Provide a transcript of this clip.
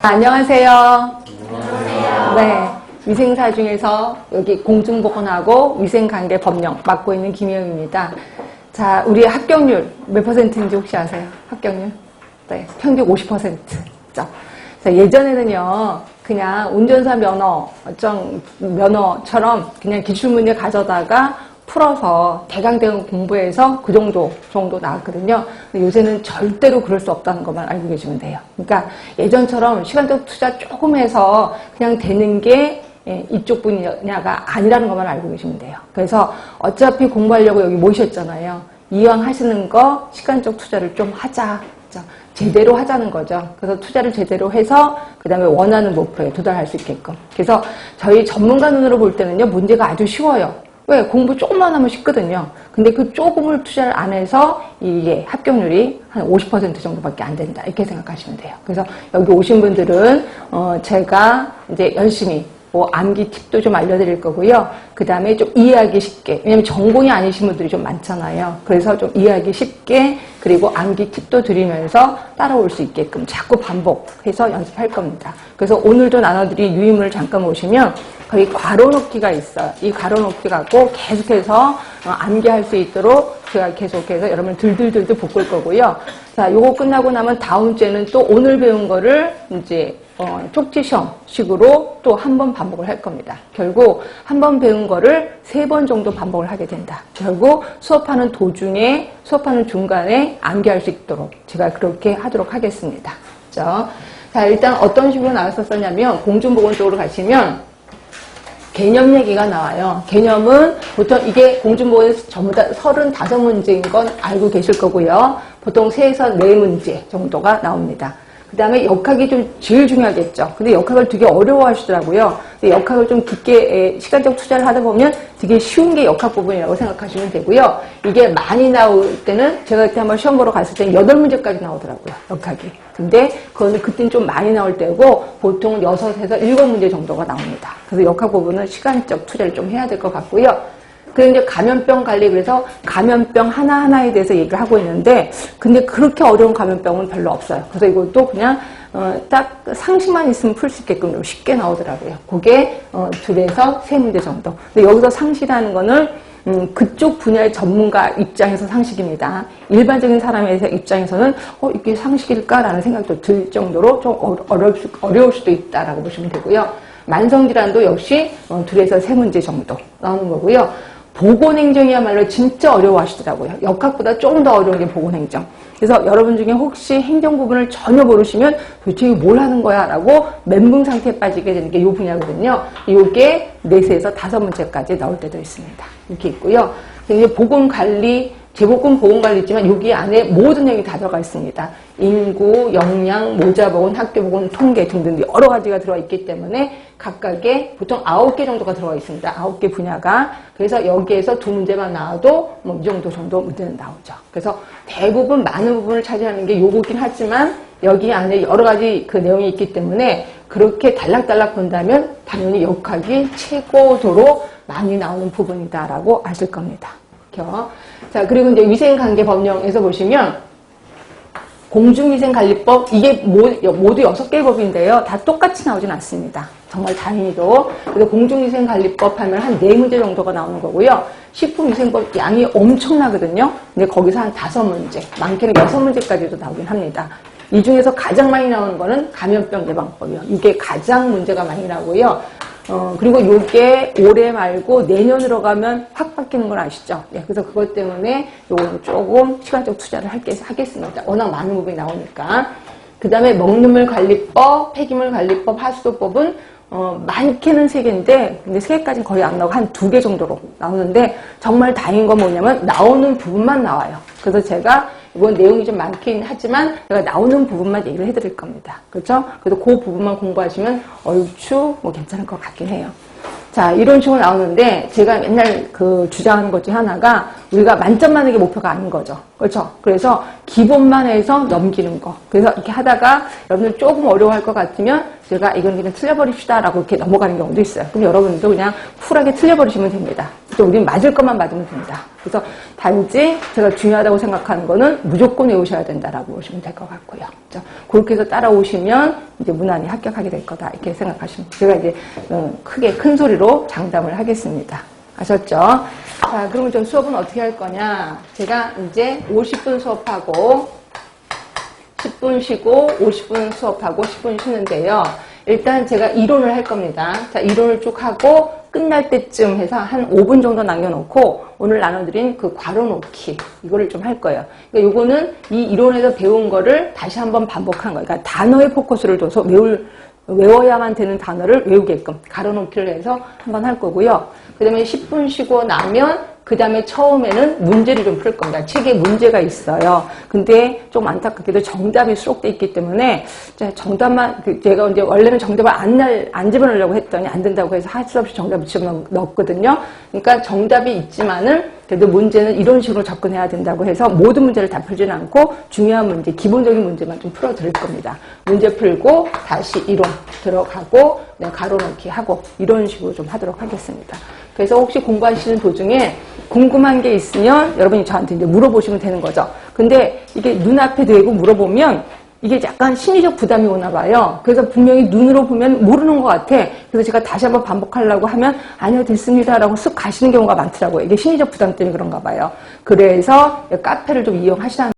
안녕하세요. 안녕하세요. 네, 위생사 중에서 여기 공중보건하고 위생관계 법령 맡고 있는 김혜영입니다. 자, 우리 합격률 몇 퍼센트인지 혹시 아세요? 합격률? 네, 평균 50%죠. 자, 예전에는요, 그냥 운전사 면허처럼 그냥 기출문제 가져다가 풀어서 대강대강 공부해서 그 정도 나왔거든요. 근데 요새는 절대로 그럴 수 없다는 것만 알고 계시면 돼요. 그러니까 예전처럼 시간적 투자 조금 해서 그냥 되는 게 이쪽 분야가 아니라는 것만 알고 계시면 돼요. 그래서 어차피 공부하려고 여기 모셨잖아요. 이왕 하시는 거 시간적 투자를 좀 하자. 제대로 하자는 거죠. 그래서 투자를 제대로 해서 그 다음에 원하는 목표에 도달할 수 있게끔. 그래서 저희 전문가 눈으로 볼 때는요, 문제가 아주 쉬워요. 왜? 공부 조금만 하면 쉽거든요. 근데 그 조금을 투자를 안 해서 이게 합격률이 한 50% 정도밖에 안 된다. 이렇게 생각하시면 돼요. 그래서 여기 오신 분들은, 제가 이제 열심히 암기 팁도 좀 알려드릴 거고요. 그 다음에 좀 이해하기 쉽게. 왜냐면 전공이 아니신 분들이 좀 많잖아요. 그래서 좀 이해하기 쉽게, 그리고 암기 팁도 드리면서 따라올 수 있게끔 자꾸 반복해서 연습할 겁니다. 그래서 오늘도 나눠드릴 유인물을 잠깐 보시면 거기 괄호 넣기가 있어요. 이 괄호 넣기 갖고 계속해서 암기할 수 있도록 제가 계속해서 여러분 들들들들 볶을 거고요. 자, 요거 끝나고 나면 다음 주에는 또 오늘 배운 거를 이제 쪽지 시험식으로 또 한 번 반복을 할 겁니다. 결국 한 번 배운 거를 3번 정도 반복을 하게 된다. 결국 수업하는 도중에, 수업하는 중간에 암기할 수 있도록 제가 그렇게 하도록 하겠습니다. 그렇죠? 자, 일단 어떤 식으로 나왔었냐면 공중보건 쪽으로 가시면 개념 얘기가 나와요. 개념은 보통 이게 공중보건에서 전부 다 35문제인 건 알고 계실 거고요. 보통 3에서 4문제 정도가 나옵니다. 그 다음에 역학이 좀 제일 중요하겠죠. 근데 역학을 되게 어려워 하시더라고요. 근데 역학을 좀 깊게 시간적 투자를 하다 보면 되게 쉬운 게 역학 부분이라고 생각하시면 되고요. 이게 많이 나올 때는 제가 그때 한번 시험 보러 갔을 때는 8문제까지 나오더라고요. 역학이. 근데 그때는 좀 많이 나올 때고 보통 6에서 7문제 정도가 나옵니다. 그래서 역학 부분은 시간적 투자를 좀 해야 될 것 같고요. 그리고 이제 감염병 관리, 그래서 감염병 하나하나에 대해서 얘기를 하고 있는데, 근데 그렇게 어려운 감염병은 별로 없어요. 그래서 이것도 그냥, 딱 상식만 있으면 풀 수 있게끔 좀 쉽게 나오더라고요. 그게, 2에서 3문제 정도. 근데 여기서 상식이라는 거는, 그쪽 분야의 전문가 입장에서 상식입니다. 일반적인 사람의 입장에서는, 이게 상식일까라는 생각도 들 정도로 좀 어려울 수도 있다라고 보시면 되고요. 만성질환도 역시 2에서 3문제 정도 나오는 거고요. 보건행정이야말로 진짜 어려워하시더라고요. 역학보다 조금 더 어려운 게 보건행정. 그래서 여러분 중에 혹시 행정 부분을 전혀 모르시면 도대체 이거 뭘 하는 거야? 라고 멘붕 상태에 빠지게 되는 게 이 분야거든요. 이게 4에서 5문제까지 나올 때도 있습니다. 이렇게 있고요. 이제 보건관리, 제복근 보건관리 있지만 여기 안에 모든 내용이 다 들어가 있습니다. 인구, 역량, 모자보건, 학교보건, 통계 등등 여러 가지가 들어가 있기 때문에 각각의 보통 9개 정도가 들어가 있습니다. 9개 분야가. 그래서 여기에서 2문제만 나와도 이 정도 문제는 나오죠. 그래서 대부분 많은 부분을 차지하는 게 요거긴 하지만 여기 안에 여러 가지 그 내용이 있기 때문에 그렇게 달락달락 본다면 당연히 역학이 최고도로 많이 나오는 부분이다라고 아실 겁니다. 그렇죠? 자, 그리고 이제 위생관계법령에서 보시면 공중위생관리법, 이게 모두 6개의 법인데요. 다 똑같이 나오진 않습니다. 정말 다행히도. 그래서 공중위생관리법 하면 한 4문제 정도가 나오는 거고요. 식품위생법 양이 엄청나거든요. 근데 거기서 한 5문제, 많게는 6문제까지도 나오긴 합니다. 이 중에서 가장 많이 나오는 거는 감염병 예방법이요. 이게 가장 문제가 많이 나오고요. 그리고 요게 올해 말고 내년으로 가면 확 바뀌는 걸 아시죠? 네, 그래서 그것 때문에 요거는 조금 시간적 투자를 하겠습니다. 워낙 많은 부분이 나오니까. 그 다음에 먹는물 관리법, 폐기물 관리법, 하수도법은 많게는 3개인데, 근데 3개까지는 거의 안 나오고 한 2개 정도로 나오는데, 정말 다행인 건 뭐냐면 나오는 부분만 나와요. 그래서 제가 이건 내용이 좀 많긴 하지만 제가 나오는 부분만 얘기를 해드릴 겁니다. 그렇죠? 그래서 그 부분만 공부하시면 얼추 괜찮을 것 같긴 해요. 자, 이런 식으로 나오는데 제가 맨날 주장하는 것 중에 하나가 우리가 만점 맞는 게 목표가 아닌 거죠. 그렇죠? 그래서 기본만 해서 넘기는 거. 그래서 이렇게 하다가 여러분들 조금 어려워할 것 같으면 제가 이건 그냥 틀려버립시다 라고 이렇게 넘어가는 경우도 있어요. 그럼 여러분도 그냥 쿨하게 틀려버리시면 됩니다. 또 우리는 맞을 것만 맞으면 됩니다. 그래서 단지 제가 중요하다고 생각하는 거는 무조건 외우셔야 된다라고 보시면 될 것 같고요. 그렇죠? 그렇게 해서 따라오시면 이제 무난히 합격하게 될 거다 이렇게 생각하시면 제가 이제 크게 큰 소리로 장담을 하겠습니다. 아셨죠? 자, 그러면 저 수업은 어떻게 할 거냐? 제가 이제 50분 수업하고 10분 쉬고 50분 수업하고 10분 쉬는데요. 일단 제가 이론을 할 겁니다. 자, 이론을 쭉 하고 끝날 때쯤 해서 한 5분 정도 남겨놓고 오늘 나눠드린 그 괄호놓기 이거를 좀 할 거예요. 그러니까 요거는 이 이론에서 배운 거를 다시 한번 반복한 거예요. 그러니까 단어에 포커스를 둬서 외워야만 되는 단어를 외우게끔 가로놓기를 해서 한번 할 거고요. 그 다음에 10분 쉬고 나면 그 다음에 처음에는 문제를 좀 풀 겁니다. 책에 문제가 있어요. 근데 좀 안타깝게도 정답이 수록돼 있기 때문에 정답만 제가 이제 원래는 정답을 안 집어넣으려고 했더니 안 된다고 해서 할 수 없이 정답을 집어넣었거든요. 그러니까 정답이 있지만은 그래도 문제는 이런 식으로 접근해야 된다고 해서 모든 문제를 다 풀지는 않고 중요한 문제, 기본적인 문제만 좀 풀어드릴 겁니다. 문제 풀고 다시 이론 들어가고 가로놓기 하고 이런 식으로 좀 하도록 하겠습니다. 그래서 혹시 공부하시는 도중에 궁금한 게 있으면 여러분이 저한테 이제 물어보시면 되는 거죠. 근데 이게 눈앞에 대고 물어보면 이게 약간 심리적 부담이 오나 봐요. 그래서 분명히 눈으로 보면 모르는 것 같아. 그래서 제가 다시 한번 반복하려고 하면 아니요 됐습니다 라고 쓱 가시는 경우가 많더라고요. 이게 심리적 부담 때문에 그런가 봐요. 그래서 카페를 좀 이용하시라는